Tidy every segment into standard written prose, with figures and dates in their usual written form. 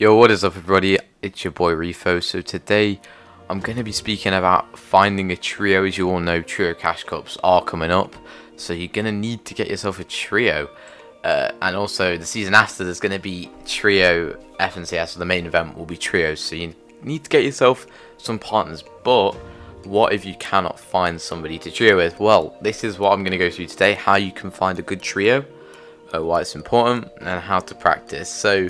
Yo, what is up everybody, it's your boy Refo. So today I'm going to be speaking about finding a trio. As you all know, trio cash cups are coming up, so you're going to need to get yourself a trio, and also the season after there's going to be trio FNCS, so the main event will be trios, so you need to get yourself some partners. But what if you cannot find somebody to trio with? Well, this is what I'm going to go through today: how you can find a good trio, why it's important, and how to practice. So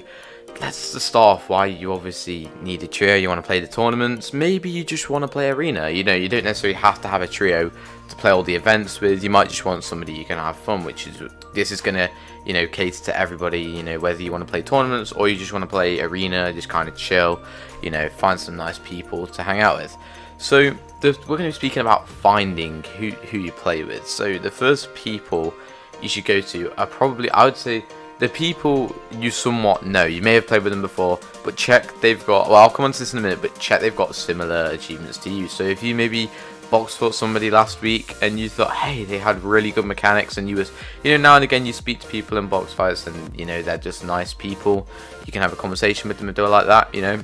let's just start off why you obviously need a trio. You want to play the tournaments, maybe you just want to play arena. You know, you don't necessarily have to have a trio to play all the events with. You might just want somebody you can have fun, which is, this is going to, you know, cater to everybody, you know, whether you want to play tournaments or you just want to play arena, just kind of chill, you know, find some nice people to hang out with. So we're going to be speaking about finding who you play with. So the first people you should go to are probably, I would say, the people you somewhat know. You may have played with them before, but check they've got, well, I'll come on to this in a minute, but check they've got similar achievements to you. So if you maybe box fought somebody last week and you thought, hey, they had really good mechanics, and you was, you know, now and again you speak to people in box fights and, you know, they're just nice people, you can have a conversation with them and do it like that, you know.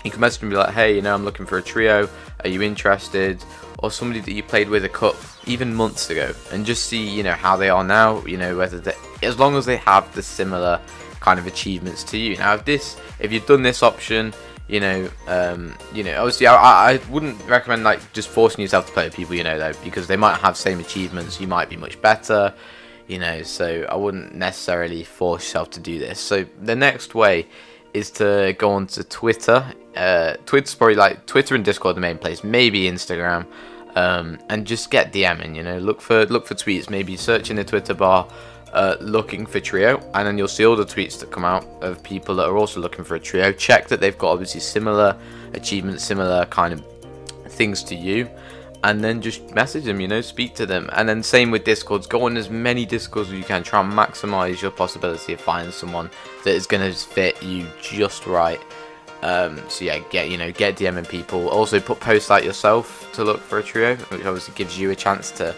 You can message them and be like, hey, you know, I'm looking for a trio, are you interested? Or somebody that you played with a cup even months ago, and just see, you know, how they are now, you know, whether they, as long as they have the similar kind of achievements to you. Now if you've done this option, you know, obviously I wouldn't recommend like just forcing yourself to play with people you know, though, because they might have same achievements, you might be much better, you know, so I wouldn't necessarily force yourself to do this. So the next way is to go on to Twitter. Twitter's probably like Twitter and Discord the main place, maybe Instagram, and just get DMing, you know, look for tweets, maybe search in the Twitter bar, looking for trio, and then you'll see all the tweets that come out of people that are also looking for a trio. Check that they've got obviously similar achievements, similar kind of things to you, and then just message them, you know, speak to them. And then same with Discords, go on as many Discords as you can, try and maximize your possibility of finding someone that is going to fit you just right. So yeah, get DMing people. Also put posts out yourself to look for a trio, which obviously gives you a chance to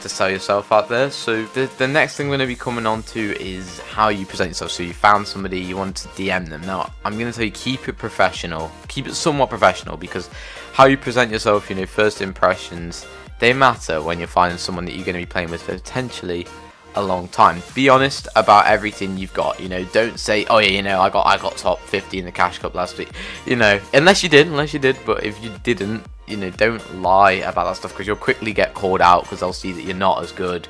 sell yourself out there. So the next thing we're going to be coming on to is how you present yourself. So you found somebody, you want to DM them. Now I'm going to tell you, keep it professional, keep it somewhat professional, because how you present yourself, you know, first impressions, they matter when you're finding someone that you're going to be playing with for potentially a long time. Be honest about everything you've got, you know, don't say, oh yeah, you know, I got top 50 in the cash cup last week, you know, unless you did, but if you didn't, you know, don't lie about that stuff, because you'll quickly get called out, because they'll see that you're not as good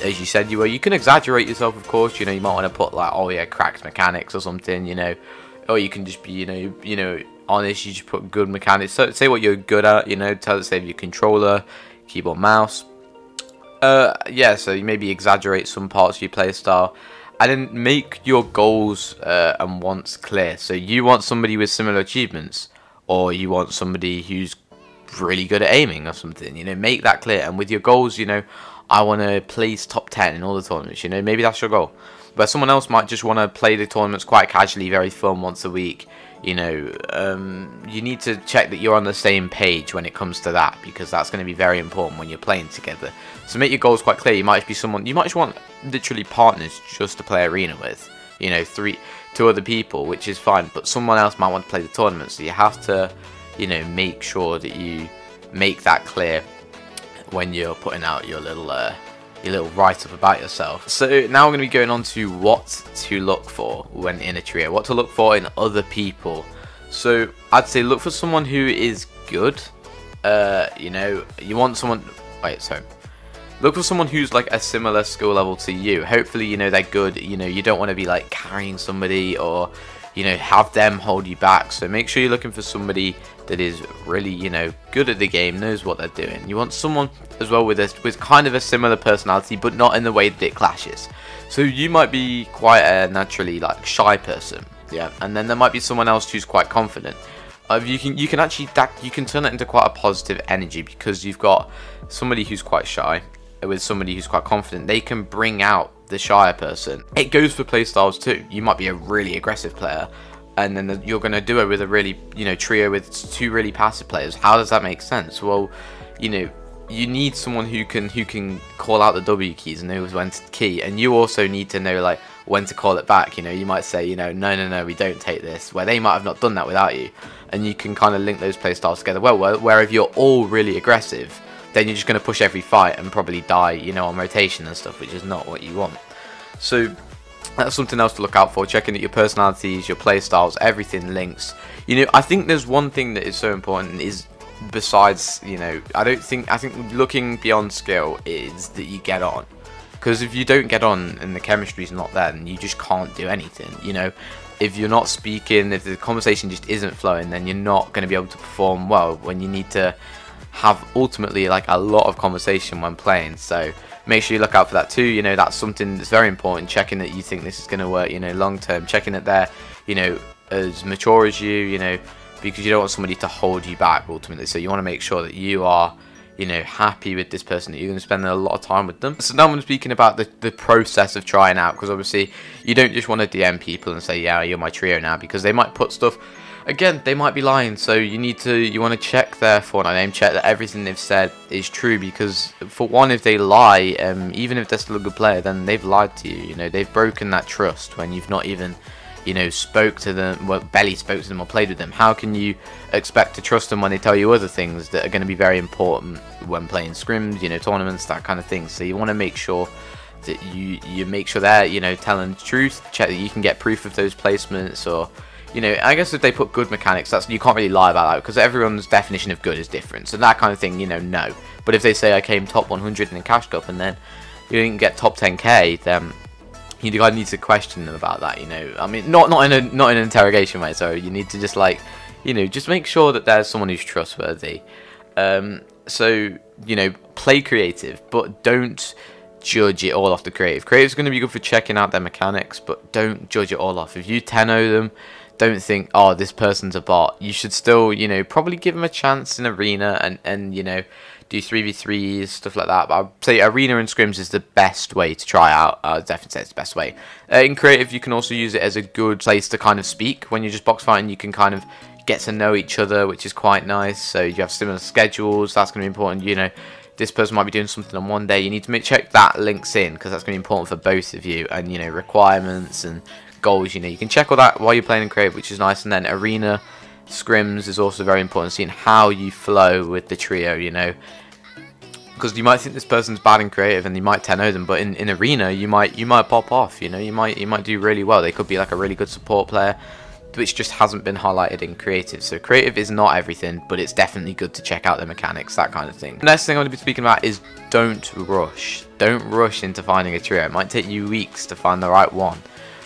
as you said you were. You can exaggerate yourself, of course, you know, you might want to put like, oh yeah, cracked mechanics or something, you know, or you can just be, you know, honest, you just put good mechanics. So say what you're good at, you know, say your controller, keyboard, mouse. Yeah, so you maybe exaggerate some parts of your playstyle, and then make your goals and wants clear. So you want somebody with similar achievements, or you want somebody who's really good at aiming or something, you know, make that clear. And with your goals, you know, I want to place top 10 in all the tournaments, you know, maybe that's your goal. But someone else might just want to play the tournaments quite casually, very fun, once a week. You know, you need to check that you're on the same page when it comes to that, because that's going to be very important when you're playing together. So make your goals quite clear. You might be someone, you might just want literally partners just to play arena with, you know, two other people, which is fine, but someone else might want to play the tournament. So you have to, you know, make sure that you make that clear when you're putting out your little write-up about yourself. So now we're going to be going on to what to look for when in a trio, what to look for in other people. So I'd say look for someone who is good. You know, you want someone, look for someone who's like a similar skill level to you. Hopefully, you know, they're good. You know, you don't want to be like carrying somebody, or, you know, have them hold you back. So make sure you're looking for somebody that is really, you know, good at the game, knows what they're doing. You want someone as well with kind of a similar personality, but not in the way that it clashes. So you might be quite a naturally like shy person, yeah, and then there might be someone else who's quite confident. You can actually turn it into quite a positive energy, because you've got somebody who's quite shy with somebody who's quite confident. They can bring out the shyer person. It goes for playstyles too. You might be a really aggressive player, and then you're going to do it with a really, you know, trio with two really passive players. How does that make sense? Well, you know, you need someone who can call out the W keys and knows when to key, and you also need to know, like, when to call it back. You know, you might say, you know, no, we don't take this, where they might have not done that without you, and you can kind of link those play styles together well, where if you're all really aggressive, then you're just going to push every fight and probably die, you know, on rotation and stuff, which is not what you want. So that's something else to look out for, checking that your personalities, your play styles, everything links. You know, I think there's one thing that is so important is, besides, you know, I think looking beyond skill is that you get on. Because if you don't get on and the chemistry's not there, then you just can't do anything. You know, if you're not speaking, if the conversation just isn't flowing, then you're not going to be able to perform well when you need to have ultimately like a lot of conversation when playing. So make sure you look out for that too. You know, that's something that's very important, checking that you think this is going to work, you know, long term, checking that they're, you know, as mature as you know, because you don't want somebody to hold you back ultimately. So you want to make sure that you are, you know, happy with this person, that you're going to spend a lot of time with them. So now I'm speaking about the process of trying out, because obviously you don't just want to DM people and say, yeah, you're my trio now, because they might put stuff, again, they might be lying. So you want to check their Fortnite name, check that everything they've said is true, because for one, if they lie, even if they're still a good player, then they've lied to you. You know, they've broken that trust when you've not even, you know, spoke to them, well, barely spoke to them or played with them. How can you expect to trust them when they tell you other things that are going to be very important when playing scrims, you know, tournaments, that kind of thing? So you want to make sure that you make sure they're, you know, telling the truth. Check that you can get proof of those placements, or, you know, I guess if they put good mechanics, that's, you can't really lie about that, because everyone's definition of good is different. So that kind of thing, you know, no. But if they say I came top 100 in a cash cup and then you didn't get top 10k, then you need to question them about that, you know. I mean, not in an interrogation way. So you need to just, like, you know, just make sure that there's someone who's trustworthy. So, you know, play creative, but don't judge it all off the creative. Creative's going to be good for checking out their mechanics, but don't judge it all off. If you 10-0 them, don't think, oh, this person's a bot. You should still, you know, probably give them a chance in arena and you know, do 3v3s, stuff like that. But I'd say arena and scrims is the best way to try out. I'd definitely say it's the best way. In creative, you can also use it as a good place to kind of speak. When you're just box fighting, you can kind of get to know each other, which is quite nice. So you have similar schedules. That's going to be important. You know, this person might be doing something on one day. You need to check that links in, because that's going to be important for both of you. And, you know, requirements and goals, you know, you can check all that while you're playing in creative, which is nice. And then arena scrims is also very important, seeing how you flow with the trio, you know, because you might think this person's bad in creative and you might 10-0 them, but in arena you might pop off, you know, you might do really well. They could be like a really good support player, which just hasn't been highlighted in creative. So creative is not everything, but it's definitely good to check out the mechanics, that kind of thing. The next thing I'm going to be speaking about is don't rush. Don't rush into finding a trio. It might take you weeks to find the right one,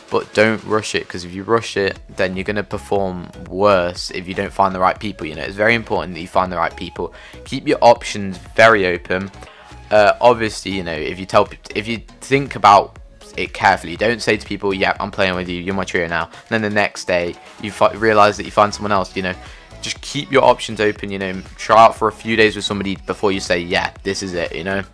but don't rush it, because if you rush it, then you're going to perform worse if you don't find the right people. You know, it's very important that you find the right people. Keep your options very open. Obviously, you know, if you think about it carefully, don't say to people, yeah, I'm playing with you, you're my trio now, and then the next day you realize that you find someone else. You know, just keep your options open. You know, try out for a few days with somebody before you say, yeah, this is it, you know.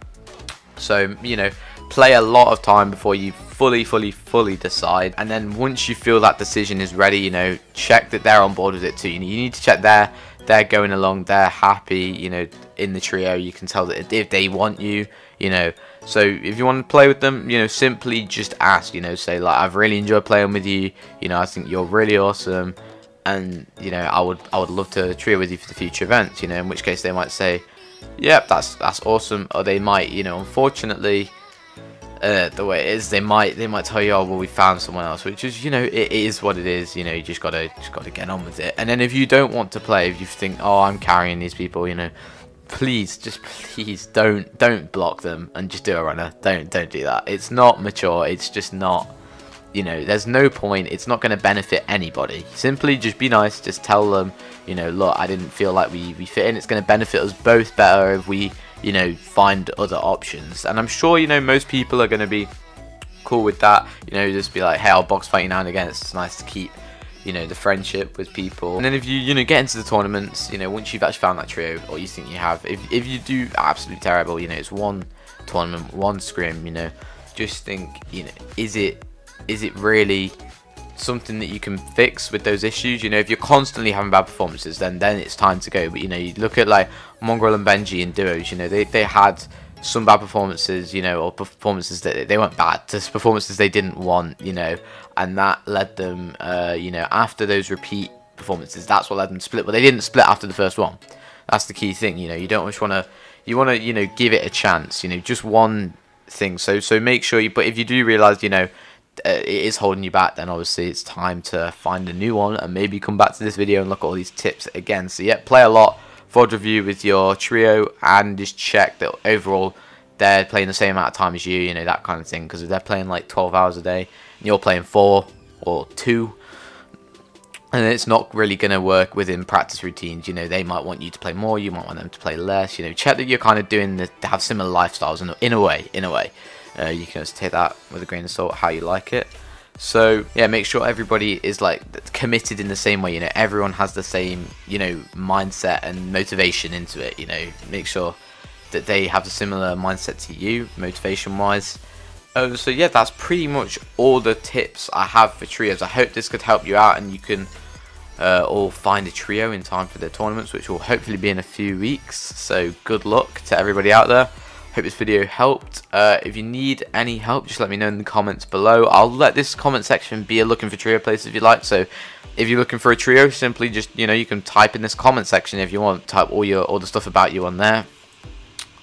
So, you know, play a lot of time before you fully decide, and then once you feel that decision is ready, you know, check that they're on board with it too. You need to check they're going along, they're happy, you know, in the trio. You can tell that if they want you, you know. So if you want to play with them, you know, simply just ask, you know, say like, I've really enjoyed playing with you, you know, I think you're really awesome, and, you know, I would love to trio with you for the future events, you know, in which case they might say, yep, that's awesome. Or they might, you know, unfortunately, the way it is, they might tell you, oh, well, we found someone else, which is, you know, it is what it is. You know, you just gotta get on with it. And then if you don't want to play, if you think, oh, I'm carrying these people, you know, please don't block them and just do a runner. Don't do that. It's not mature. It's just not, you know, there's no point. It's not going to benefit anybody. Simply just be nice. Just tell them, you know, look, I didn't feel like we fit in. It's going to benefit us both better if we, you know, find other options. And I'm sure, you know, most people are going to be cool with that. You know, just be like, hey, I'll box fight you now and again. It's nice to keep, you know, the friendship with people. And then if you know, get into the tournaments, you know, once you've actually found that trio, or you think you have, if you do absolutely terrible, you know, it's one tournament, one scrim, you know, just think, you know, is it really something that you can fix with those issues? You know, if you're constantly having bad performances, then it's time to go. But, you know, you look at like Mongrel and Benji in duos, you know, they had some bad performances, you know, or performances that they weren't bad, just performances they didn't want, you know, and that led them, you know, after those repeat performances, that's what led them to split. But they didn't split after the first one. That's the key thing, you know. You don't just want to, you want to, you know, give it a chance, you know, just one thing. So make sure you. But if you do realize, you know, it is holding you back, then obviously it's time to find a new one and maybe come back to this video and look at all these tips again. So yeah, play a lot, VOD review with your trio, and just check that overall they're playing the same amount of time as you know, that kind of thing. Because if they're playing like 12 hours a day and you're playing 4 or 2, and it's not really going to work within practice routines, you know, they might want you to play more, you might want them to play less, you know, check that you're kind of doing to have similar lifestyles in a way. You can just take that with a grain of salt, how you like it. So yeah, make sure everybody is like committed in the same way, you know, everyone has the same, you know, mindset and motivation into it, you know, make sure that they have a similar mindset to you, motivation wise. So yeah, that's pretty much all the tips I have for trios. I hope this could help you out and you can all find a trio in time for the tournaments, which will hopefully be in a few weeks. So good luck to everybody out there. Hope this video helped. If you need any help, just let me know in the comments below. I'll let this comment section be a looking for trio place if you like. So if you're looking for a trio, simply just, you know, you can type in this comment section if you want, type all the stuff about you on there.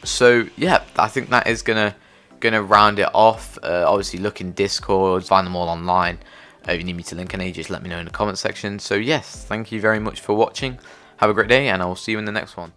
So yeah, I think that is gonna round it off. Obviously look in Discord, find them all online. If you need me to link any, just let me know in the comment section. So yes, thank you very much for watching. Have a great day, and I will see you in the next one.